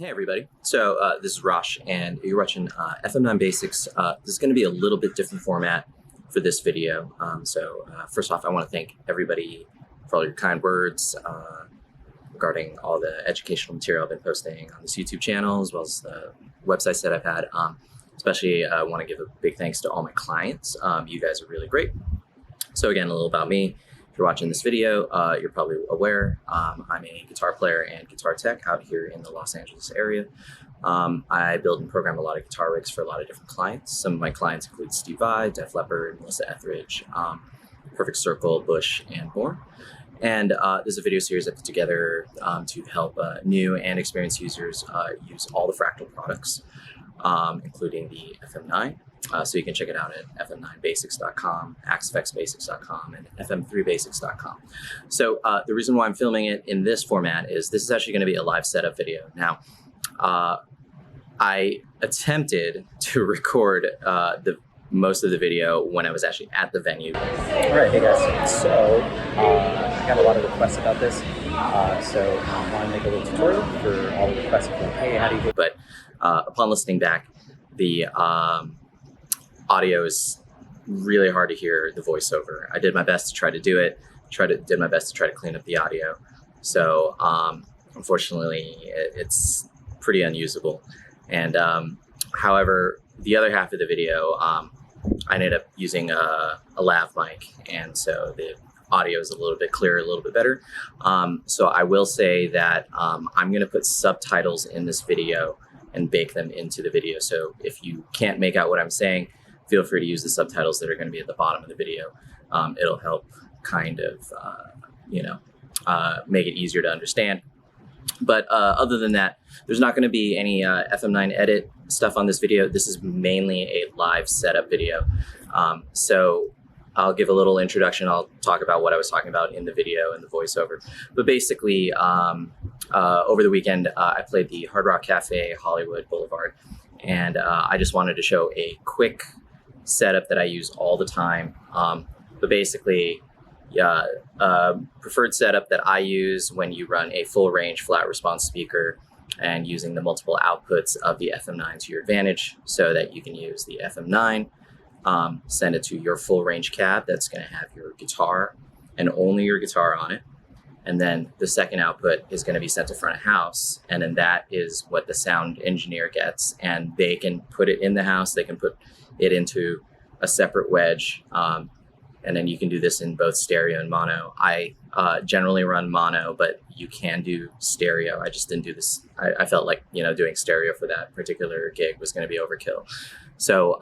Hey everybody, so this is Rosh and you're watching FM9 Basics. This is going to be a little bit different format for this video. First off, I want to thank everybody for all your kind words regarding all the educational material I've been posting on this YouTube channel as well as the websites that I've had. Especially I want to give a big thanks to all my clients. You guys are really great. So again, a little about me. If you're watching this video, you're probably aware I'm a guitar player and guitar tech out here in the Los Angeles area. I build and program a lot of guitar rigs for a lot of different clients. Some of my clients include Steve Vai, Leppard, Etheridge, Perfect Circle, Bush, and more. And this is a video series I put together to help new and experienced users use all the Fractal products, including the FM9. So you can check it out at fm9basics.com, axefxbasics.com, and fm3basics.com. So the reason why I'm filming it in this format is this is actually going to be a live setup video. Now, I attempted to record most of the video when I was actually at the venue. All right, hey guys. So I got a lot of requests about this. So I want to make a little tutorial for all the requests. Like, hey, how do you do? But upon listening back, the audio is really hard to hear the voiceover. I did my best to try to do it. Did my best to try to clean up the audio. So unfortunately, it's pretty unusable. And however, the other half of the video, I ended up using a lav mic, and so the audio is a little bit clearer, a little bit better. So I will say that I'm going to put subtitles in this video and bake them into the video. So if you can't make out what I'm saying, feel free to use the subtitles that are going to be at the bottom of the video. It'll help kind of, make it easier to understand. But other than that, there's not going to be any FM9 edit stuff on this video. This is mainly a live setup video. So I'll give a little introduction. I'll talk about what I was talking about in the video and the voiceover. But basically, over the weekend, I played the Hard Rock Cafe, Hollywood Boulevard. And I just wanted to show a quick setup that I use all the time. But basically, preferred setup that I use when you run a full range flat response speaker and using the multiple outputs of the FM9 to your advantage so that you can use the FM9, send it to your full range cab that's going to have your guitar and only your guitar on it. And then the second output is going to be sent to front of house. And then that is what the sound engineer gets. And they can put it in the house. They can put it into a separate wedge. And then you can do this in both stereo and mono. I generally run mono, but you can do stereo. I just didn't do this. I felt like, doing stereo for that particular gig was going to be overkill. So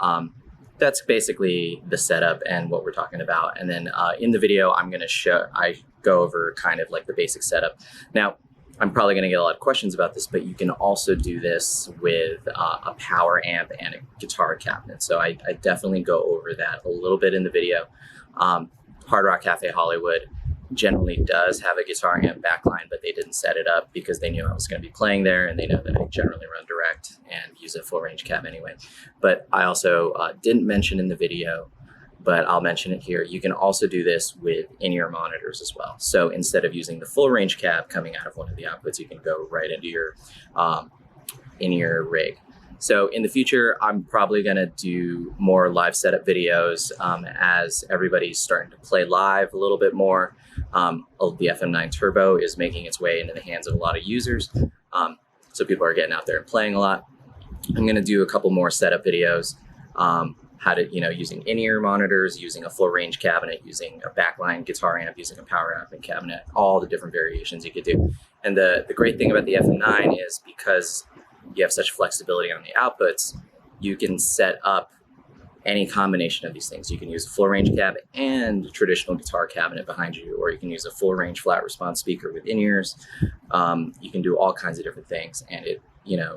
that's basically the setup and what we're talking about. And then in the video, I go over kind of like the basic setup. Now, I'm probably going to get a lot of questions about this, but you can also do this with a power amp and a guitar cabinet. So I definitely go over that a little bit in the video. Hard Rock Cafe Hollywood generally does have a guitar amp backline, but they didn't set it up because they knew I was going to be playing there, and they know that I generally run direct and use a full range cab anyway. But I also didn't mention in the video, but I'll mention it here. You can also do this with in-ear monitors as well. So instead of using the full range cab coming out of one of the outputs, you can go right into your in-ear rig. So in the future, I'm probably going to do more live setup videos as everybody's starting to play live a little bit more. The FM9 Turbo is making its way into the hands of a lot of users. So people are getting out there and playing a lot. I'm going to do a couple more setup videos. How to, using in-ear monitors, using a full range cabinet, using a backline guitar amp, using a power amp and cabinet, all the different variations you could do. And the great thing about the FM9 is because you have such flexibility on the outputs, you can set up any combination of these things. You can use a full range cab and a traditional guitar cabinet behind you, or you can use a full range flat response speaker with in-ears. You can do all kinds of different things, and it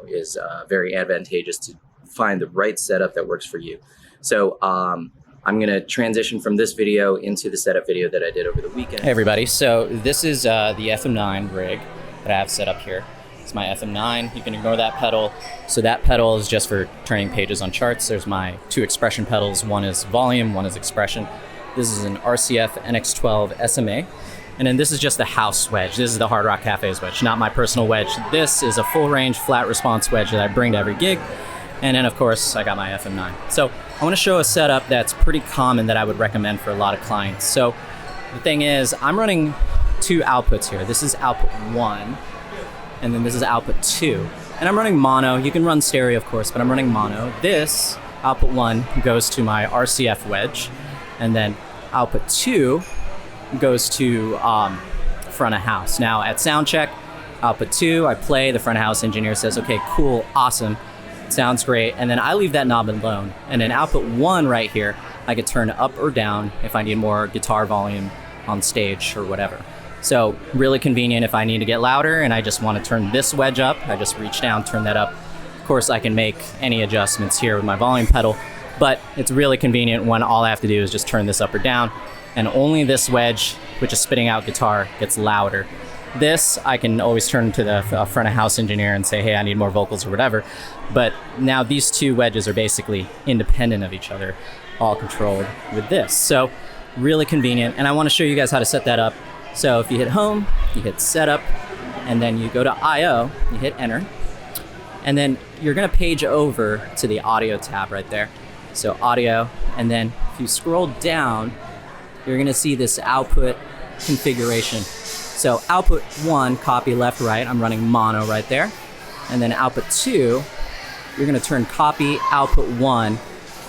is very advantageous to find the right setup that works for you. So I'm going to transition from this video into the setup video that I did over the weekend. Hey everybody, so this is the FM9 rig that I have set up here. It's my FM9. You can ignore that pedal. So that pedal is just for turning pages on charts. There's my two expression pedals. One is volume, one is expression. This is an RCF NX12 SMA. And then this is just the house wedge. This is the Hard Rock Cafe's wedge, not my personal wedge. This is a full range flat response wedge that I bring to every gig. And then of course I got my FM9. So I want to show a setup that's pretty common that I would recommend for a lot of clients. So the thing is, I'm running 2 outputs here. This is output 1, and then this is output 2. And I'm running mono. You can run stereo, of course, but I'm running mono. This output 1 goes to my RCF wedge, and then output 2 goes to front of house. Now at sound check, output 2, I play, the front of house engineer says, okay, cool, awesome, sounds great, and then I leave that knob alone. And then output 1 right here, I could turn up or down if I need more guitar volume on stage or whatever. So really convenient if I need to get louder and I just want to turn this wedge up, I just reach down, turn that up. Of course, I can make any adjustments here with my volume pedal, but it's really convenient when all I have to do is just turn this up or down, and only this wedge, which is spitting out guitar, gets louder. This, I can always turn to the front of house engineer and say, hey, I need more vocals or whatever. But now these 2 wedges are basically independent of each other, all controlled with this. So really convenient, and I want to show you guys how to set that up. So if you hit home, you hit setup, and then you go to I/O, you hit enter, and then you're gonna page over to the audio tab right there. So audio, and then if you scroll down, you're gonna see this output configuration. So output 1, copy left, right, I'm running mono right there. And then output 2, you're gonna turn copy output 1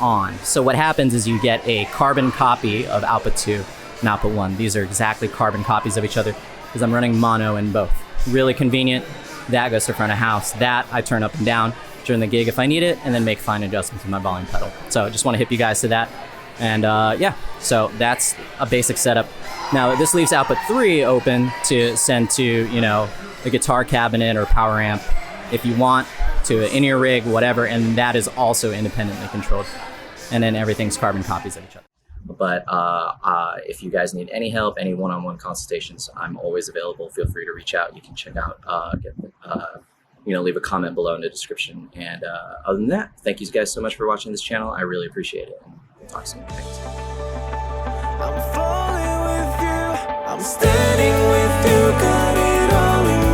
on. So what happens is you get a carbon copy of output 2 and output 1. These are exactly carbon copies of each other because I'm running mono in both. Really convenient. That goes to front of house. That I turn up and down during the gig if I need it, and then make fine adjustments with my volume pedal. So I just want to hip you guys to that. And yeah, so that's a basic setup. Now this leaves output 3 open to send to, you know, a guitar cabinet or power amp if you want, to an in-ear rig, whatever, and that is also independently controlled. And then everything's carbon copies of each other. But if you guys need any help, any one-on-one consultations, I'm always available. Feel free to reach out. You can check out, leave a comment below in the description. And other than that, thank you guys so much for watching this channel. I really appreciate it. And we'll talk soon. Thanks. I'm falling with you. I'm standing with you. Got it all in